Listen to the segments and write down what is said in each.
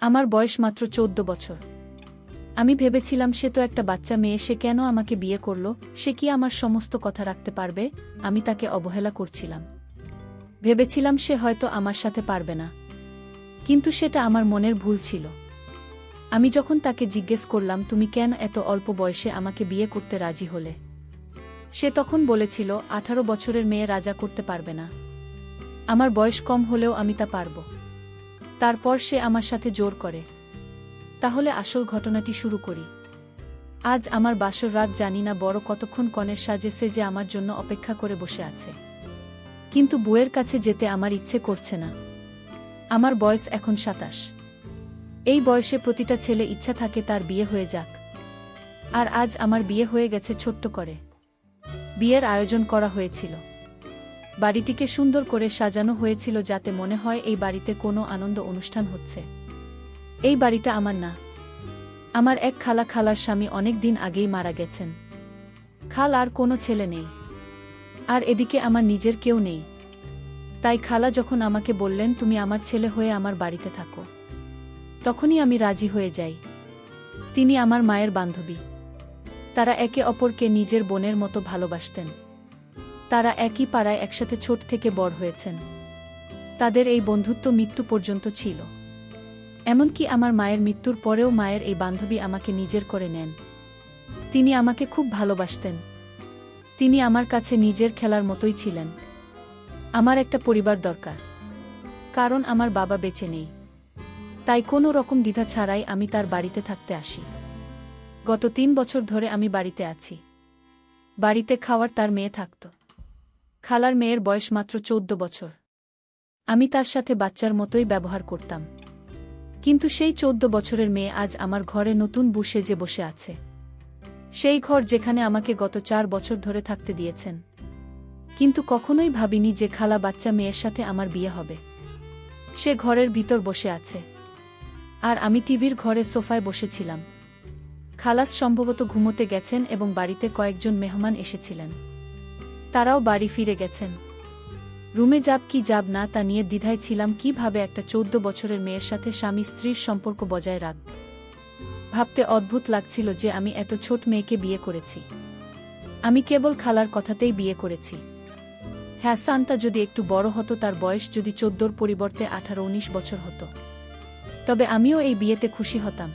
আমার বয়স মাত্র 14 বছর। আমি ভেবেছিলাম সে তো একটা বাচ্চা মেয়ে, সে কেন আমাকে বিয়ে করল, সে কি আমার সমস্ত কথা রাখতে পারবে। আমি তাকে অবহেলা করছিলাম। ভেবেছিলাম সে হয়তো আমার সাথে পারবে না। কিন্তু সেটা আমার মনের ভুল ছিল। আমি যখন তাকে জিজ্ঞেস করলাম, তুমি কেন এত অল্প বয়সে আমাকে বিয়ে করতে রাজি হলে, সে তখন বলেছিল 18 বছরের মেয়ে রাজা করতে পারবে না। আমার বয়স কম হলেও আমি তা পারব। তারপর সে আমার সাথে জোর করে। তাহলে আসল ঘটনাটি শুরু করি। আজ আমার বাসর রাত, জানি না বড় কতক্ষণ কনের সাজে সেজে আমার জন্য অপেক্ষা করে বসে আছে। কিন্তু বউয়ের কাছে যেতে আমার ইচ্ছে করছে না। আমার বয়স এখন 27। এই বয়সে প্রতিটা ছেলে ইচ্ছা থাকে তার বিয়ে হয়ে যাক। আর আজ আমার বিয়ে হয়ে গেছে ছোট্ট করে। বিয়ের আয়োজন করা হয়েছিল। বাড়িটিকে সুন্দর করে সাজানো হয়েছিল যাতে মনে হয় এই বাড়িতে কোনো আনন্দ অনুষ্ঠান হচ্ছে। এই বাড়িটা আমার না। আমার এক খালার স্বামী অনেক দিন আগেই মারা গেছেন। খাল আর কোনো ছেলে নেই। আর এদিকে আমার নিজের কেউ নেই। তাই খালা যখন আমাকে বললেন, তুমি আমার ছেলে হয়ে আমার বাড়িতে থাকো, তখনই আমি রাজি হয়ে যাই। তিনি আমার মায়ের বান্ধবী। তারা একে অপরকে নিজের বোনের মতো ভালোবাসতেন। তারা একই পাড়ায় একসাথে ছোট থেকে বড় হয়েছেন। তাদের এই বন্ধুত্ব মৃত্যু পর্যন্ত ছিল। এমনকি আমার মায়ের মৃত্যুর পরেও মায়ের এই বান্ধবী আমাকে নিজের করে নেন। তিনি আমাকে খুব ভালোবাসতেন। তিনি আমার কাছে নিজের খেলার মতোই ছিলেন। আমার একটা পরিবার দরকার, কারণ আমার বাবা বেঁচে নেই। তাই কোনো রকম দ্বিধা ছাড়াই আমি তার বাড়িতে থাকতে আসি। গত 3 বছর ধরে আমি বাড়িতে আছি। বাড়িতে খাওয়ার তার মেয়ে থাকত। খালার মেয়ের বয়স মাত্র 14 বছর। আমি তার সাথে বাচ্চার মতোই ব্যবহার করতাম। কিন্তু সেই 14 বছরের মেয়ে আজ আমার ঘরে নতুন বউ সেজে বসে আছে। সেই ঘর যেখানে আমাকে গত 4 বছর ধরে থাকতে দিয়েছেন। কিন্তু কখনোই ভাবিনি যে খালা বাচ্চা মেয়ের সাথে আমার বিয়ে হবে। সে ঘরের ভিতর বসে আছে। আর আমি টিভির ঘরে সোফায় বসেছিলাম। খালাস সম্ভবত ঘুমোতে গেছেন এবং বাড়িতে কয়েকজন মেহমান এসেছিলেন। তারাও বাড়ি ফিরে গেছেন। রুমে যাব কি যাব না তা নিয়ে দ্বিধায় ছিলাম, কিভাবে একটা 14 বছরের মেয়ের সাথে স্বামী স্ত্রীর সম্পর্ক বজায় রাখব। ভাবতে অদ্ভুত লাগছিল যে আমি এত ছোট মেয়েকে বিয়ে করেছি। আমি কেবল খালার কথাতেই বিয়ে করেছি। হ্যাঁ, সান্তা যদি একটু বড় হতো, তার বয়স যদি 14-র পরিবর্তে 18-19 বছর হতো, তবে আমিও এই বিয়েতে খুশি হতাম।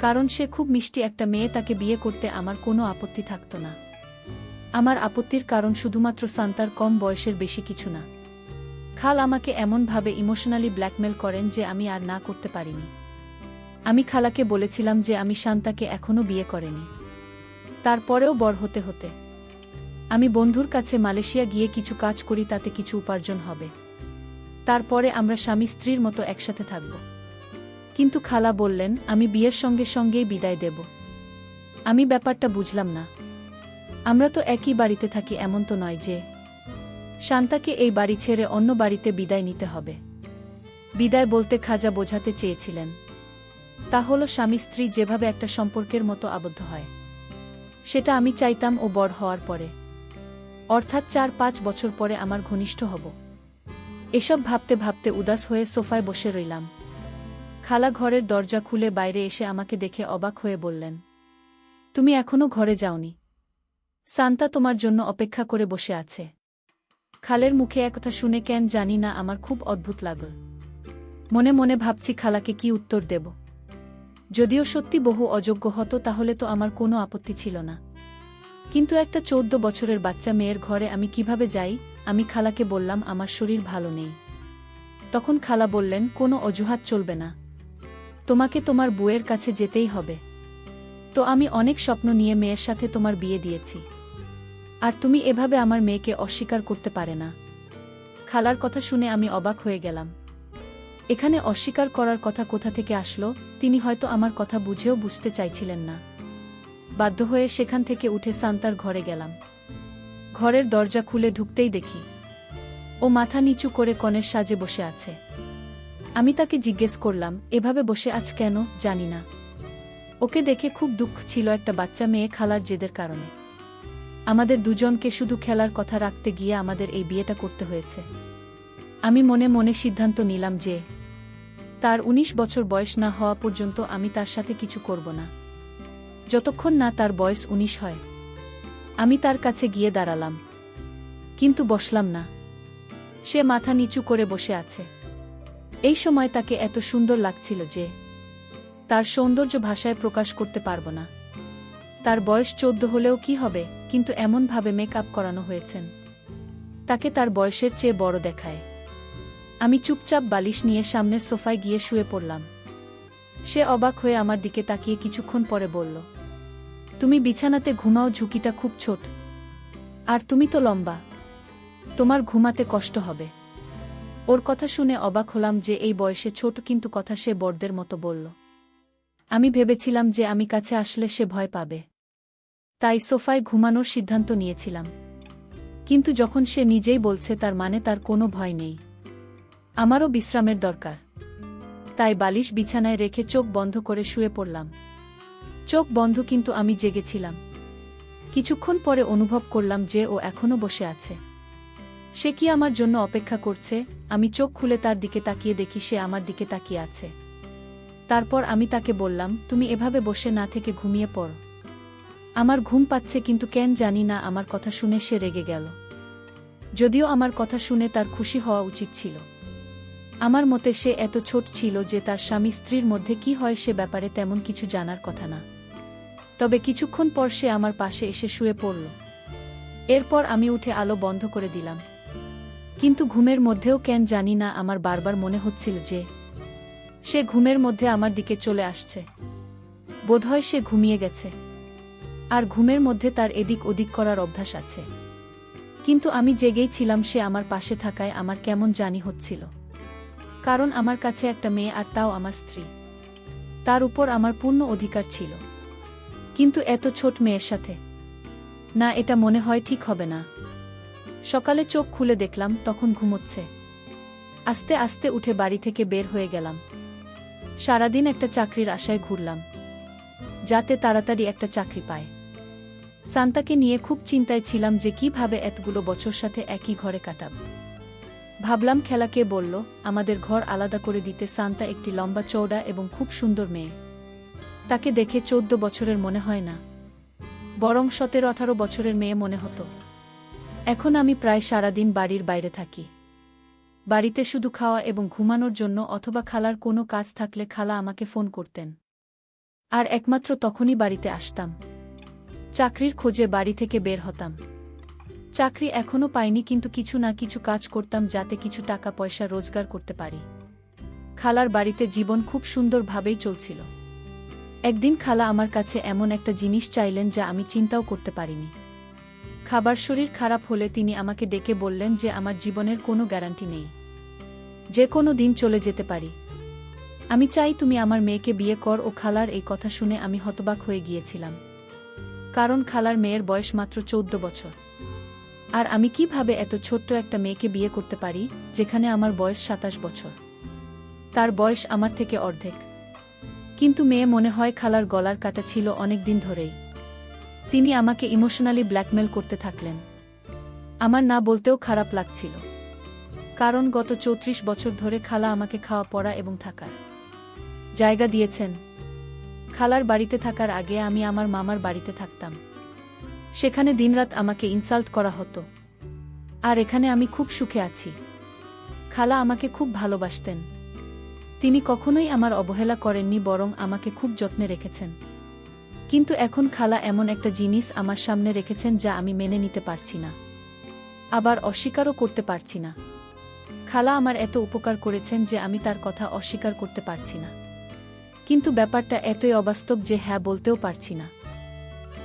কারণ সে খুব মিষ্টি একটা মেয়ে, তাকে বিয়ে করতে আমার কোনো আপত্তি থাকত না। আমার আপত্তির কারণ শুধুমাত্র সান্তার কম বয়সের, বেশি কিছু না। খাল আমাকে এমনভাবে ইমোশনালি ব্ল্যাকমেল করেন যে আমি আর না করতে পারিনি। আমি খালাকে বলেছিলাম যে আমি শান্তাকে এখনো বিয়ে করিনি। তারপরেও বড় হতে হতে আমি বন্ধুর কাছে মালয়েশিয়া গিয়ে কিছু কাজ করি, তাতে কিছু উপার্জন হবে। তারপরে আমরা স্বামী স্ত্রীর মতো একসাথে থাকব। কিন্তু খালা বললেন আমি বিয়ের সঙ্গে সঙ্গেই বিদায় দেব। আমি ব্যাপারটা বুঝলাম না। আমরা তো একই বাড়িতে থাকি, এমন তো নয় যে শান্তাকে এই বাড়ি ছেড়ে অন্য বাড়িতে বিদায় নিতে হবে। বিদায় বলতে খাজা বোঝাতে চেয়েছিলেন তা হলো স্বামী স্ত্রী যেভাবে একটা সম্পর্কের মতো আবদ্ধ হয়, সেটা আমি চাইতাম ও বড় হওয়ার পরে, অর্থাৎ 4-5 বছর পরে আমার ঘনিষ্ঠ হব। এসব ভাবতে ভাবতে উদাস হয়ে সোফায় বসে রইলাম। খালা ঘরের দরজা খুলে বাইরে এসে আমাকে দেখে অবাক হয়ে বললেন, তুমি এখনো ঘরে যাওনি? সান্তা তোমার জন্য অপেক্ষা করে বসে আছে। খালের মুখে একথা শুনে কেন জানি না আমার খুব অদ্ভুত লাগল। মনে মনে ভাবছি খালাকে কি উত্তর দেব। যদিও সত্যি বহু অযোগ্য হতো তাহলে তো আমার কোনো আপত্তি ছিল না। কিন্তু একটা 14 বছরের বাচ্চা মেয়ের ঘরে আমি কিভাবে যাই? আমি খালাকে বললাম আমার শরীর ভালো নেই। তখন খালা বললেন, কোনো অজুহাত চলবে না, তোমাকে তোমার বউয়ের কাছে যেতেই হবে। তো আমি অনেক স্বপ্ন নিয়ে মেয়ের সাথে তোমার বিয়ে দিয়েছি, আর তুমি এভাবে আমার মেয়েকে অস্বীকার করতে পারে না। খালার কথা শুনে আমি অবাক হয়ে গেলাম। এখানে অস্বীকার করার কথা কোথা থেকে আসলো? তিনি হয়তো আমার কথা বুঝেও বুঝতে চাইছিলেন না। বাধ্য হয়ে সেখান থেকে উঠে সান্তার ঘরে গেলাম। ঘরের দরজা খুলে ঢুকতেই দেখি ও মাথা নিচু করে কনের সাজে বসে আছে। আমি তাকে জিজ্ঞেস করলাম, এভাবে বসে আছ কেন? জানি না। ওকে দেখে খুব দুঃখ ছিল, একটা বাচ্চা মেয়ে খালার জেদের কারণে। আমাদের দুজনকে শুধু খেলার কথা রাখতে গিয়ে আমাদের এই বিয়েটা করতে হয়েছে। আমি মনে মনে সিদ্ধান্ত নিলাম যে তার ১৯ বছর বয়স না হওয়া পর্যন্ত আমি তার সাথে কিছু করব না, যতক্ষণ না তার বয়স ১৯ হয়। আমি তার কাছে গিয়ে দাঁড়ালাম, কিন্তু বসলাম না। সে মাথা নিচু করে বসে আছে। এই সময় তাকে এত সুন্দর লাগছিল যে তার সৌন্দর্য ভাষায় প্রকাশ করতে পারব না। তার বয়স ১৪ হলেও কি হবে, কিন্তু এমনভাবে মেকআপ করানো হয়েছেন তাকে তার বয়সের চেয়ে বড় দেখায়। আমি চুপচাপ বালিশ নিয়ে সামনের সোফায় গিয়ে শুয়ে পড়লাম। সে অবাক হয়ে আমার দিকে তাকিয়ে কিছুক্ষণ পরে বলল, তুমি বিছানাতে ঘুমাও, ঝুঁকিটা খুব ছোট, আর তুমি তো লম্বা, তোমার ঘুমাতে কষ্ট হবে। ওর কথা শুনে অবাক হলাম যে এই বয়সে ছোট, কিন্তু কথা সে বড়দের মতো বলল। আমি ভেবেছিলাম যে আমি কাছে আসলে সে ভয় পাবে, তাই সোফায় ঘুমানোর সিদ্ধান্ত নিয়েছিলাম। কিন্তু যখন সে নিজেই বলছে, তার মানে তার কোনো ভয় নেই। আমারও বিশ্রামের দরকার, তাই বালিশ বিছানায় রেখে চোখ বন্ধ করে শুয়ে পড়লাম। চোখ বন্ধ, কিন্তু আমি জেগেছিলাম। কিছুক্ষণ পরে অনুভব করলাম যে ও এখনো বসে আছে। সে কি আমার জন্য অপেক্ষা করছে? আমি চোখ খুলে তার দিকে তাকিয়ে দেখি সে আমার দিকে তাকিয়ে আছে। তারপর আমি তাকে বললাম, তুমি এভাবে বসে না থেকে ঘুমিয়ে পড়ো। আমার ঘুম পাচ্ছে। কিন্তু কেন জানি না আমার কথা শুনে সে রেগে গেল। যদিও আমার কথা শুনে তার খুশি হওয়া উচিত ছিল। আমার মতে সে এত ছোট ছিল যে তার স্বামী স্ত্রীর মধ্যে কি হয় সে ব্যাপারে তেমন কিছু জানার কথা না। তবে কিছুক্ষণ পর সে আমার পাশে এসে শুয়ে পড়ল। এরপর আমি উঠে আলো বন্ধ করে দিলাম। কিন্তু ঘুমের মধ্যেও কেন জানি না আমার বারবার মনে হচ্ছিল যে সে ঘুমের মধ্যে আমার দিকে চলে আসছে। বোধহয় সে ঘুমিয়ে গেছে, আর ঘুমের মধ্যে তার এদিক ওদিক করার অভ্যাস আছে। কিন্তু আমি জেগেই ছিলাম। সে আমার পাশে থাকায় আমার কেমন জানি হচ্ছিল, কারণ আমার কাছে একটা মেয়ে, আর তাও আমার স্ত্রী। তার উপর আমার পূর্ণ অধিকার ছিল। কিন্তু এত ছোট মেয়ের সাথে, না, এটা মনে হয় ঠিক হবে না। সকালে চোখ খুলে দেখলাম তখন ঘুমোচ্ছে। আস্তে আস্তে উঠে বাড়ি থেকে বের হয়ে গেলাম। সারাদিন একটা চাকরির আশায় ঘুরলাম, যাতে তাড়াতাড়ি একটা চাকরি পায়। সান্তাকে নিয়ে খুব চিন্তায় ছিলাম যে কিভাবে এতগুলো বছর সাথে একই ঘরে কাটাব। ভাবলাম খেলাকে বলল আমাদের ঘর আলাদা করে দিতে। সান্তা একটি লম্বা চওড়া এবং খুব সুন্দর মেয়ে। তাকে দেখে ১৪ বছরের মনে হয় না, বরং ১৭-১৮ বছরের মেয়ে মনে হতো। এখন আমি প্রায় সারাদিন বাড়ির বাইরে থাকি, বাড়িতে শুধু খাওয়া এবং ঘুমানোর জন্য, অথবা খালার কোনো কাজ থাকলে খালা আমাকে ফোন করতেন, আর একমাত্র তখনই বাড়িতে আসতাম। চাকরির খোঁজে বাড়ি থেকে বের হতাম। চাকরি এখনো পাইনি, কিন্তু কিছু না কিছু কাজ করতাম যাতে কিছু টাকা পয়সা রোজগার করতে পারি। খালার বাড়িতে জীবন খুব সুন্দরভাবেই চলছিল। একদিন খালা আমার কাছে এমন একটা জিনিস চাইলেন যা আমি চিন্তাও করতে পারিনি। খাবার শরীর খারাপ হলে তিনি আমাকে ডেকে বললেন যে আমার জীবনের কোনো গ্যারান্টি নেই, যে কোনো দিন চলে যেতে পারি। আমি চাই তুমি আমার মেয়েকে বিয়ে কর। ও খালার এই কথা শুনে আমি হতবাক হয়ে গিয়েছিলাম, কারণ খালার মেয়ের বয়স মাত্র ১৪ বছর। আর আমি কিভাবে এত ছোট্ট একটা মেয়েকে বিয়ে করতে পারি, যেখানে আমার বয়স ২৭ বছর। তার বয়স আমার থেকে অর্ধেক। কিন্তু মেয়ে মনে হয় খালার গলার কাটা ছিল অনেক দিন ধরেই। তিনি আমাকে ইমোশনালি ব্ল্যাকমেল করতে থাকলেন। আমার না বলতেও খারাপ লাগছিল, কারণ গত ৩৪ বছর ধরে খালা আমাকে খাওয়া পড়া এবং থাকার জায়গা দিয়েছেন। খালার বাড়িতে থাকার আগে আমি আমার মামার বাড়িতে থাকতাম। সেখানে দিনরাত আমাকে ইনসাল্ট করা হতো, আর এখানে আমি খুব সুখে আছি। খালা আমাকে খুব ভালোবাসতেন। তিনি কখনোই আমার অবহেলা করেননি, বরং আমাকে খুব যত্নে রেখেছেন। কিন্তু এখন খালা এমন একটা জিনিস আমার সামনে রেখেছেন যা আমি মেনে নিতে পারছি না, আবার অস্বীকারও করতে পারছি না। খালা আমার এত উপকার করেছেন যে আমি তার কথা অস্বীকার করতে পারছি না। কিন্তু ব্যাপারটা এতই অবাস্তব যে হ্যাঁ বলতেও পারছি না।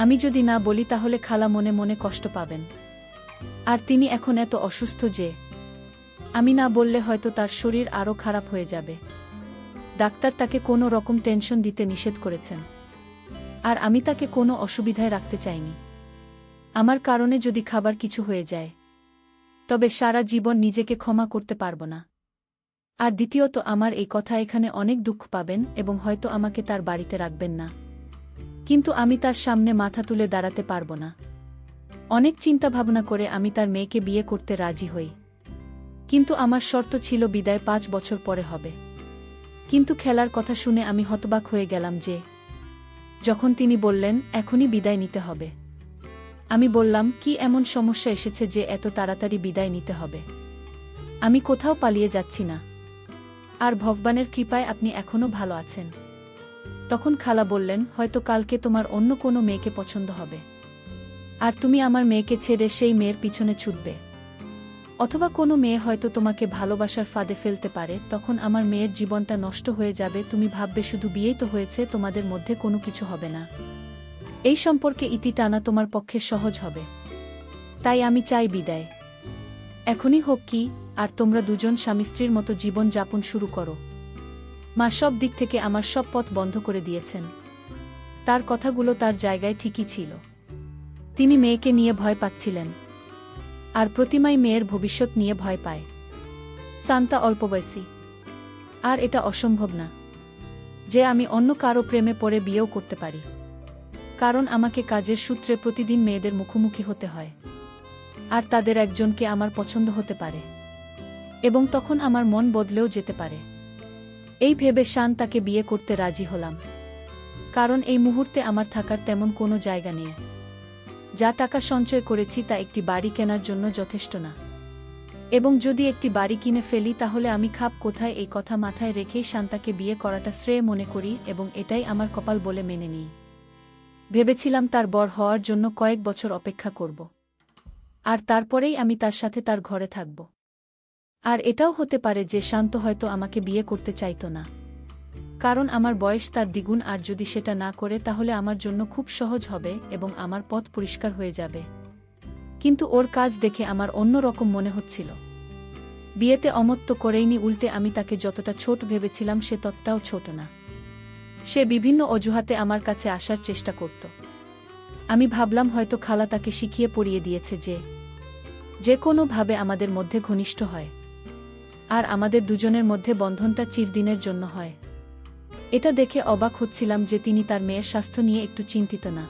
আমি যদি না বলি তাহলে খালা মনে মনে কষ্ট পাবেন। আর তিনি এখন এত অসুস্থ যে আমি না বললে হয়তো তার শরীর আরও খারাপ হয়ে যাবে। ডাক্তার তাকে কোনো রকম টেনশন দিতে নিষেধ করেছেন, আর আমি তাকে কোনো অসুবিধায় রাখতে চাইনি। আমার কারণে যদি খাবার কিছু হয়ে যায়, তবে সারা জীবন নিজেকে ক্ষমা করতে পারব না। আর দ্বিতীয়ত, আমার এই কথা এখানে অনেক দুঃখ পাবেন এবং হয়তো আমাকে তার বাড়িতে রাখবেন না। কিন্তু আমি তার সামনে মাথা তুলে দাঁড়াতে পারব না। অনেক চিন্তা ভাবনা করে আমি তার মেয়েকে বিয়ে করতে রাজি হই। কিন্তু আমার শর্ত ছিল বিদায় ৫ বছর পরে হবে। কিন্তু খেলার কথা শুনে আমি হতবাক হয়ে গেলাম যে যখন তিনি বললেন এখনই বিদায় নিতে হবে। আমি বললাম, কি এমন সমস্যা এসেছে যে এত তাড়াতাড়ি বিদায় নিতে হবে? আমি কোথাও পালিয়ে যাচ্ছি না, আর ভগবানের কৃপায় আপনি এখনও ভালো আছেন। তখন খালা বললেন, হয়তো কালকে তোমার অন্য কোনো মেয়েকে পছন্দ হবে, আর তুমি আমার মেয়েকে ছেড়ে সেই মেয়ের পিছনে ছুটবে। অথবা কোনো মেয়ে হয়তো তোমাকে ভালোবাসার ফাঁদে ফেলতে পারে, তখন আমার মেয়ের জীবনটা নষ্ট হয়ে যাবে। তুমি ভাববে শুধু বিয়েই তো হয়েছে, তোমাদের মধ্যে কোনো কিছু হবে না। এই সম্পর্কে ইতি টানা তোমার পক্ষে সহজ হবে। তাই আমি চাই বিদায় এখনই হোক কি, আর তোমরা দুজন স্বামী স্ত্রীর মতো জীবন যাপন শুরু করো। মা সব দিক থেকে আমার সব পথ বন্ধ করে দিয়েছেন। তার কথাগুলো তার জায়গায় ঠিকই ছিল। তিনি মেয়েকে নিয়ে ভয় পাচ্ছিলেন, আর প্রতিমাই মেয়ের ভবিষ্যৎ নিয়ে ভয় পায়। সান্তা অল্প বয়সী, আর এটা অসম্ভব না যে আমি অন্য কারো প্রেমে পড়ে বিয়েও করতে পারি, কারণ আমাকে কাজের সূত্রে প্রতিদিন মেয়েদের মুখোমুখি হতে হয়, আর তাদের একজনকে আমার পছন্দ হতে পারে, এবং তখন আমার মন বদলেও যেতে পারে। এই ভেবে শান তাকে বিয়ে করতে রাজি হলাম, কারণ এই মুহূর্তে আমার থাকার তেমন কোনো জায়গা নেই। যা টাকা সঞ্চয় করেছি তা একটি বাড়ি কেনার জন্য যথেষ্ট না, এবং যদি একটি বাড়ি কিনে ফেলি তাহলে আমি খাব কোথায়? এই কথা মাথায় রেখেই শান্তাকে বিয়ে করাটা শ্রেয় মনে করি, এবং এটাই আমার কপাল বলে মেনে নিই। ভেবেছিলাম তার বর হওয়ার জন্য কয়েক বছর অপেক্ষা করব, আর তারপরেই আমি তার সাথে তার ঘরে থাকব। আর এটাও হতে পারে যে শান্ত হয়তো আমাকে বিয়ে করতে চাইত না, কারণ আমার বয়স তার দ্বিগুণ, আর যদি সেটা না করে তাহলে আমার জন্য খুব সহজ হবে এবং আমার পথ পরিষ্কার হয়ে যাবে। কিন্তু ওর কাজ দেখে আমার অন্য রকম মনে হচ্ছিল। বিয়েতে অমত্ত করেইনি, উল্টে আমি তাকে যতটা ছোট ভেবেছিলাম সে ততটাও ছোট না। সে বিভিন্ন অজুহাতে আমার কাছে আসার চেষ্টা করত। আমি ভাবলাম হয়তো খালা তাকে শিখিয়ে পড়িয়ে দিয়েছে যে কোনোভাবে আমাদের মধ্যে ঘনিষ্ঠ হয়, আর আমাদের দুজনের মধ্যে বন্ধনটা চিরদিনের জন্য হয়। এটা দেখে অবাক হচ্ছিলাম যে তিনি তার মেয়ের স্বাস্থ্য নিয়ে একটু চিন্তিত না।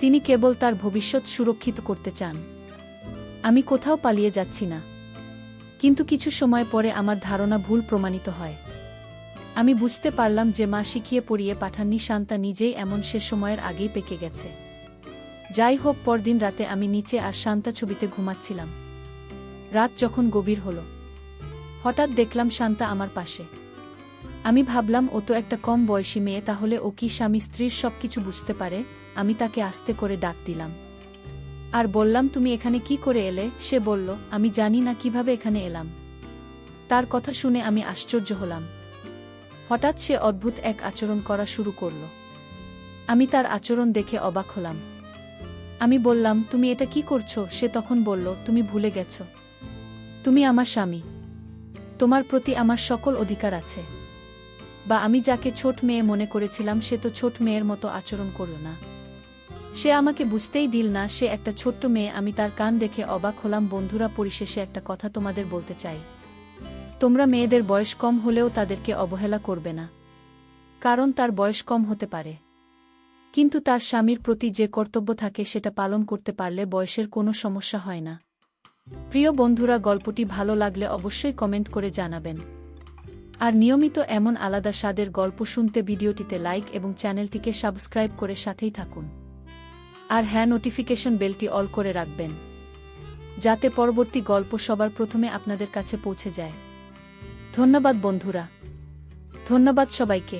তিনি কেবল তার ভবিষ্যৎ সুরক্ষিত করতে চান। আমি কোথাও পালিয়ে যাচ্ছি না। কিন্তু কিছু সময় পরে আমার ধারণা ভুল প্রমাণিত হয়। আমি বুঝতে পারলাম যে মা শিখিয়ে পড়িয়ে পাঠাননি, শান্তা নিজেই এমন সে সময়ের আগেই পেকে গেছে। যাই হোক, পরদিন রাতে আমি নিচে আর শান্তা ছবিতে ঘুমাচ্ছিলাম। রাত যখন গভীর হল, হঠাৎ দেখলাম শান্তা আমার পাশে। আমি ভাবলাম ও তো একটা কম বয়সী মেয়ে, তাহলে ও কি স্বামী স্ত্রীর সবকিছু বুঝতে পারে? আমি তাকে আস্তে করে ডাক দিলাম আর বললাম, তুমি এখানে কি করে এলে? সে বলল, আমি জানি না কিভাবে এখানে এলাম। তার কথা শুনে আমি আশ্চর্য হলাম। হঠাৎ সে অদ্ভুত এক আচরণ করা শুরু করল। আমি তার আচরণ দেখে অবাক হলাম। আমি বললাম, তুমি এটা কি করছো? সে তখন বলল, তুমি ভুলে গেছ, তুমি আমার স্বামী, তোমার প্রতি আমার সকল অধিকার আছে। বা আমি যাকে ছোট মেয়ে মনে করেছিলাম সে তো ছোট মেয়ের মতো আচরণ করল না। সে আমাকে বুঝতেই দিল না সে একটা ছোট্ট মেয়ে। আমি তার কান দেখে অবাক হলাম। বন্ধুরা, পরিশেষে একটা কথা তোমাদের বলতে চাই, তোমরা মেয়েদের বয়স কম হলেও তাদেরকে অবহেলা করবে না, কারণ তার বয়স কম হতে পারে, কিন্তু তার স্বামীর প্রতি যে কর্তব্য থাকে সেটা পালন করতে পারলে বয়সের কোনো সমস্যা হয় না। প্রিয় বন্ধুরা, গল্পটি ভালো লাগলে অবশ্যই কমেন্ট করে জানাবেন। আর নিয়মিত এমন আলাদা স্বাদের গল্প শুনতে ভিডিওটিতে লাইক এবং চ্যানেলটিকে সাবস্ক্রাইব করে সাথেই থাকুন। আর হ্যাঁ, নোটিফিকেশন বেলটি অল করে রাখবেন, যাতে পরবর্তী গল্প সবার প্রথমে আপনাদের কাছে পৌঁছে যায়। ধন্যবাদ বন্ধুরা, ধন্যবাদ সবাইকে।